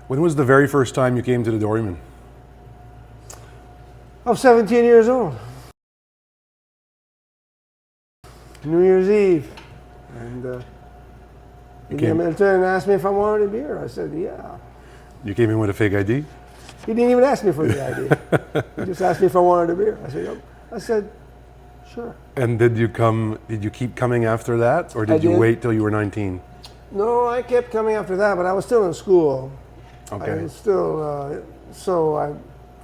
When was the very first time you came to the Doryman? I was 17 years old. New Year's Eve. And the military asked me if I wanted a beer. I said, yeah. You came in with a fake ID? He didn't even ask me for the ID. He just asked me if I wanted a beer. I said, yep. I said, sure. And did you keep coming after that, or did you wait till you were 19? No, I kept coming after that, but I was still in school. Okay. I was still,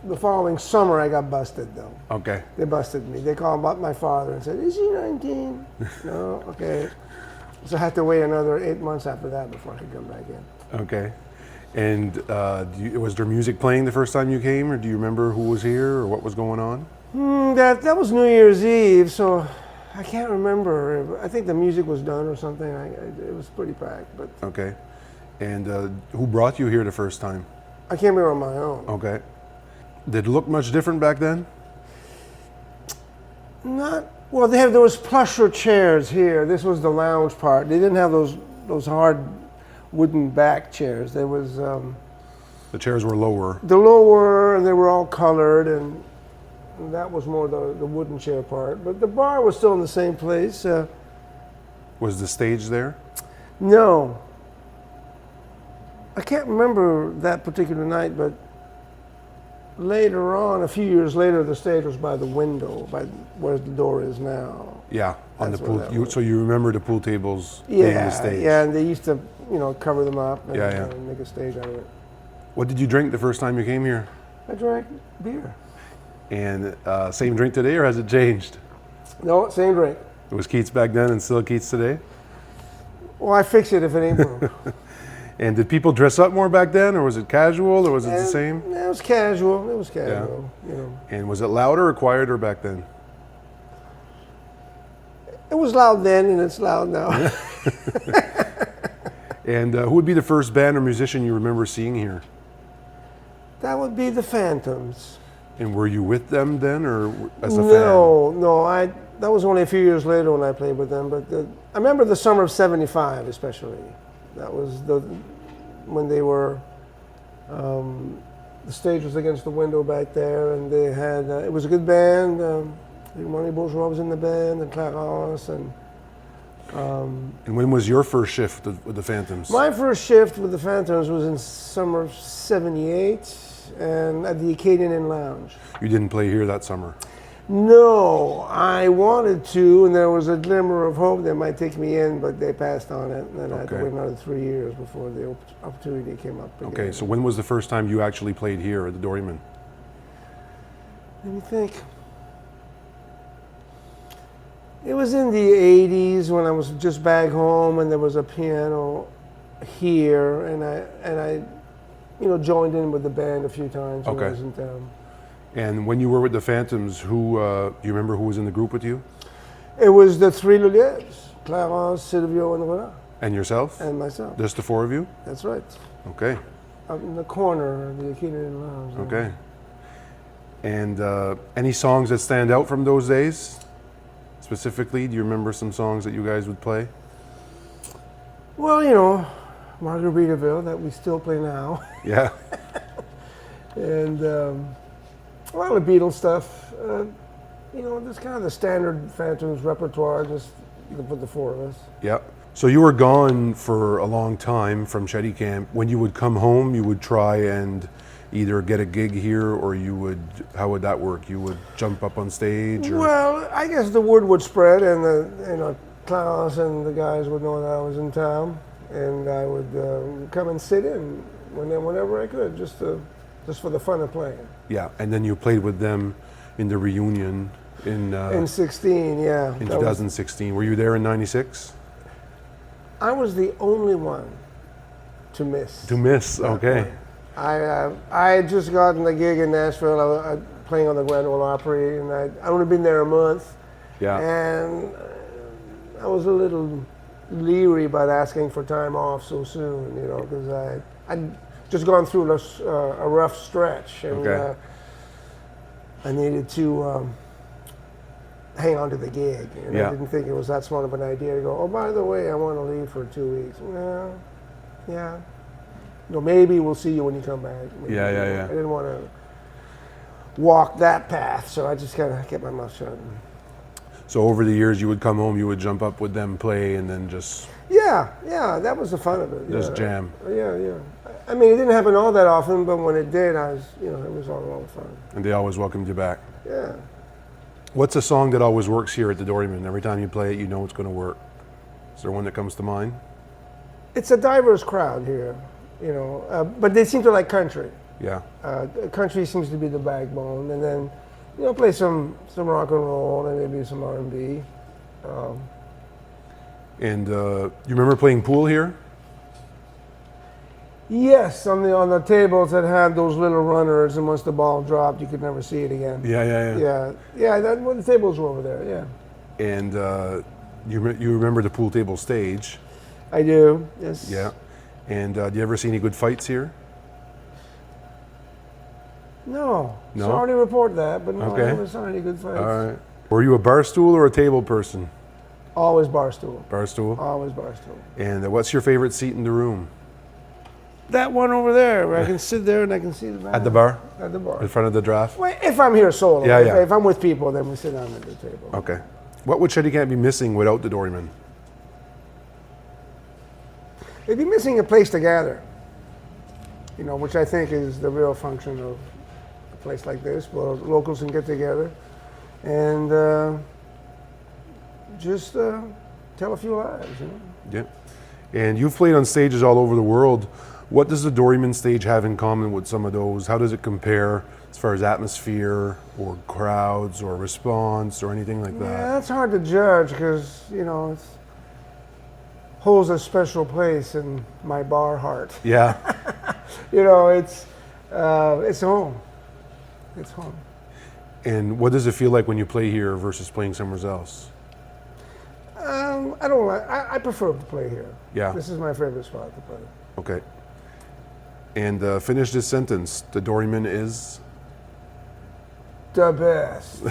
the following summer I got busted though. Okay. They busted me. They called my father and said, is he 19? No, okay. So I had to wait another 8 months after that before I could come back in. Okay. And was there music playing the first time you came, or do you remember who was here or what was going on? That was New Year's Eve, so I can't remember. I think the music was done or something. It was pretty packed. But Okay. And who brought you here the first time? I came here on my own. Okay. Did it look much different back then? Not well. There was plusher chairs here. This was the lounge part. They didn't have those hard wooden back chairs. There was The chairs were lower. the lower, and they were all colored, and that was more the wooden chair part. But the bar was still in the same place. Was the stage there? No, I can't remember that particular night, but later on, a few years later, the stage was by the window, by where the door is now. Yeah, on That's the where pool. that was. So you remember the pool tables being the stage? Yeah, and they used to, cover them up and Yeah. make a stage out of it. What did you drink the first time you came here? I drank beer. And same drink today, or has it changed? No, same drink. It was Keats back then and still Keats today? Well, I fix it if it ain't broke. And did people dress up more back then, or was it casual, or was it the same? It was casual. It was casual. And was it louder or quieter back then? It was loud then, and it's loud now. And who would be the first band or musician you remember seeing here? That would be the Phantoms. And were you with them then, or as a fan? No. That was only a few years later when I played with them. But I remember the summer of '75, especially. That was when they were. The stage was against the window back there, and they had. It was a good band. Ronnie Bourgeois was in the band, and Clarence, and. And when was your first shift with the Phantoms? My first shift with the Phantoms was in summer of '78, and at the Acadian Inn Lounge. You didn't play here that summer? No, I wanted to, and there was a glimmer of hope they might take me in, but they passed on it, and then I had to wait another 3 years before the opportunity came up again. Okay, so when was the first time you actually played here at the Doryman? Let me think. It was in the '80s when I was just back home, and there was a piano here, and I joined in with the band a few times when I was in town. And when you were with the Phantoms, do you remember who was in the group with you? It was the three Luliettes, Clarence, Silvio, and Roland. And yourself? And myself. Just the four of you? That's right. Okay. Up in the corner of the Acadian Lounge. Okay. And any songs that stand out from those days? Specifically, do you remember some songs that you guys would play? Well, Margaritaville, that we still play now. Yeah. And a lot of Beatles stuff. Just kind of the standard Phantoms repertoire, just you can put the four of us. Yeah. So you were gone for a long time from Shetty Camp. When you would come home, you would try and either get a gig here, or how would that work? You would jump up on stage? Or? Well, I guess the word would spread, and Klaus and the guys would know that I was in town, and I would come and sit in whenever I could, just for the fun of playing. Yeah, and then you played with them in the reunion in 16, yeah. In 2016. Were you there in '96? I was the only one to miss. To miss, okay. Point. I had just gotten a gig in Nashville, playing on the Grand Ole Opry, and I'd only been there a month. Yeah. And I was a little leery about asking for time off so soon, because I'd just gone through a rough stretch, and I needed to hang on to the gig. And I didn't think it was that smart of an idea to go, oh, by the way, I want to leave for 2 weeks. Well, yeah. maybe we'll see you when you come back. Maybe, Yeah. I didn't want to walk that path, so I just kind of kept my mouth shut. So over the years, you would come home, you would jump up with them, play, and then just Yeah, that was the fun of it. just jam. Yeah. I mean, it didn't happen all that often, but when it did, it was all fun. And they always welcomed you back. Yeah. What's a song that always works here at the Doryman? Every time you play it, you know it's going to work. Is there one that comes to mind? It's a diverse crowd here, but they seem to like country. Yeah. Country seems to be the backbone, and then play some rock and roll and maybe some R&B. And you remember playing pool here? Yes, on the tables that had those little runners, and once the ball dropped, you could never see it again. Yeah. The tables were over there. Yeah. And you remember the pool table stage? I do. Yes. Yeah. And do you ever see any good fights here? No. No? Sorry to report that, but no, Okay. I never saw any good fights. All right. Were you a bar stool or a table person? Always bar stool. Bar stool. Always bar stool. And what's your favorite seat in the room? That one over there, where I can sit there and I can see the back. At the bar? At the bar. In front of the draft? Well, if I'm here solo. Yeah. If I'm with people, then we sit down at the table. Okay. What would Shetty Camp be missing without the Doryman? They'd be missing a place to gather, which I think is the real function of a place like this, where locals can get together and just tell a few lies. Yeah. And you've played on stages all over the world. What does the Doryman stage have in common with some of those? How does it compare as far as atmosphere or crowds or response or anything like that? Yeah, that's hard to judge because, it holds a special place in my bar heart. Yeah. It's home. It's home. And what does it feel like when you play here versus playing somewhere else? I don't like. I prefer to play here. Yeah. This is my favorite spot to play. Okay. And finish this sentence. The Doryman is? The best.